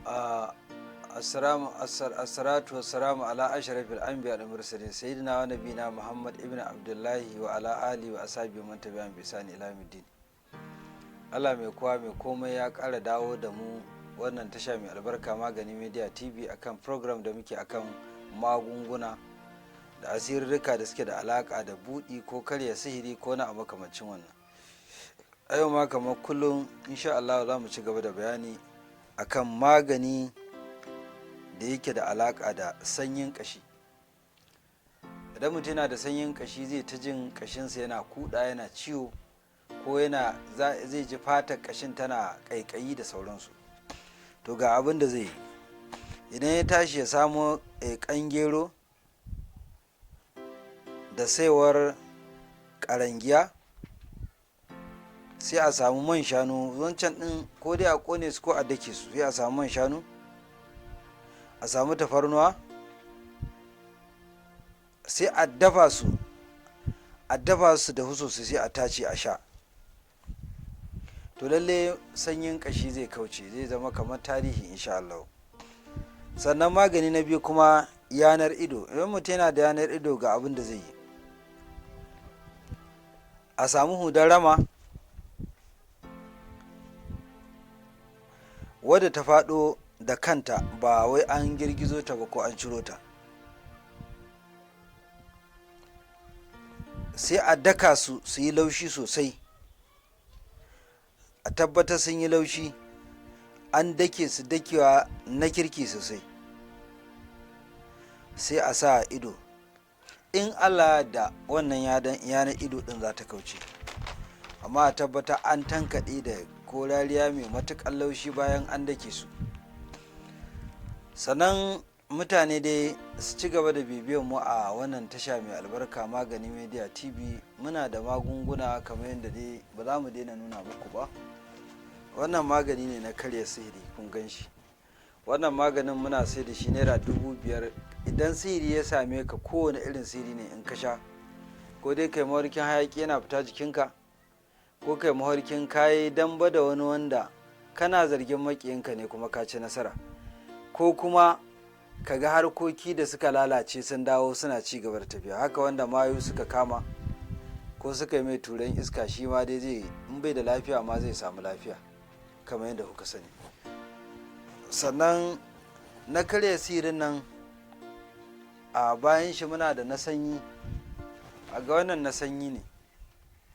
a assalatu wassalamu ala ashrafil anbiya wal mursalin sayyidina wa nabiyina Muhammad ibn Abdullahi wa ala alihi wa ashabihi man tabi'an bi ihsan ila yawmiddin. Allah mai kowa mai komai ya ƙara dawo da mu wannan tasha mai albarka Magani Media TV akan program da muke akan magunguna da asirrika da suke da alaka da budi ko karya sihiri ko na makamancin wannan. A yau ma kamar kullum insha Allah za mu ci gaba da bayani akan magani da yake da alaka da sanyin kashi. Idan mutum yana da sanyin kashi zai ta jin kashinsa yana kuda yana ciwo ko zai ji fatar kashin tana kaikayi da sauransu. To ga abin da zai yi, idan ya tashi ya samo kangero da saiwar karangiya, sai a samu man shanu, wancan din ko dai a kone su ko a dake su, sai a samu man shanu, a samu tafarnuwa, sai a dafa su da huso sai a tace a sha. To lalle sanyin kashi zai kauce, zai zama kamar tarihi insha Allah. Sannan magani na biyu kuma yanar ido. Idan mutum yana da yanar ido ga abin da zai yi, a samu hudar rama wadda ta faɗo da kanta, ba wai an girgizo ta ba ko an ciro ta, sai a daka su yi laushi sosai, a tabbatar sun yi laushi, an dake su dakewa na kirki sosai, sai a sa a ido. In Allah da wannan yanar ido din za ta kauce, amma a tabbata an tankaɗe da ko rariya mai matuƙar laushi bayan an dake su. Sannan mutane dai su ci gaba da bibiyan mu a wannan tasha mai albarka Magani Media TV. Muna da magunguna kamar yadda dai ba za mu daina nuna muku ba. Wannan magani ne na karya sihiri, kun gan shi. Wannan maganin muna sai da shi naira 5,000. Idan sihiri ya same ka, kowane irin sihiri ne, in ka sha, ko dai kai mawarkin hayaki yana fita jikinka, ko kai mawarkin kayi damba da wani wanda kana zargin makiyinka ne kuma ka ci nasara, ko kuma ka ga harkoki da suka lalace sun dawo suna ci gaba da tafiya. Haka wanda mayu suka kama ko suka yi mai turan iska, shi ma dai zai, in bai da lafiya ma zai samu lafiya kamar yadda kuka sani. Sannan na karya sihirin nan, a bayan shi muna da na sanyi. A ga wannan na sanyi ne,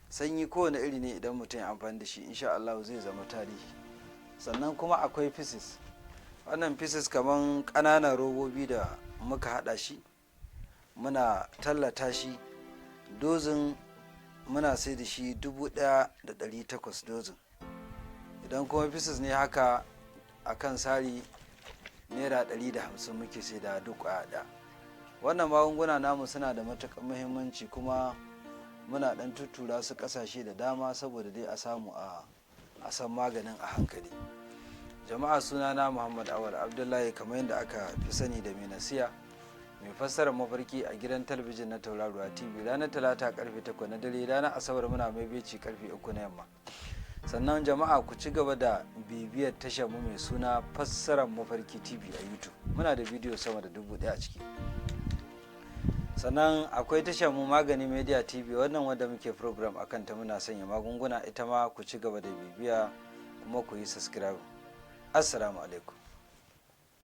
sanyi kowane iri ne, idan mutum ya amfani da shi insha Allah zai zama tarihi. Sannan kuma akwai pieces. Wannan pieces kaman ƙananan robobi da muka haɗa shi, muna tallata shi, dozin muna sai da shi 1,800 dozin. Idan kuma pieces ne haka akan sari naira 150 muke sai da duk ɗaya. Wannan magunguna namu suna da matuƙar muhimmanci, kuma muna ɗan tuttura su ƙasashe da dama saboda dai a samu a san maganin a hankali. Jama'a, sunana Muhammad Awal Abdullahi, kamar yadda aka fi sani da mai nasiya, mai fassarar mafarki a gidan talabijin na Tauraruwa TV, ranar Talata karfe 8 na dare, ranar Asabar muna maibeci karfe 3 na yamma. Sannan jama'a, ku ci gaba da bibiyar tashar mu mai suna Fassarar Mafarki TV a YouTube. Muna da bidiyo sama da 1000 a ciki. Sannan akwai tashar mu Magani Media TV, wannan wanda muke program akan ta, muna sanya magunguna, ita ma ku ci gaba da bibiya kuma ku yi subscribe. Assalamu alaikum.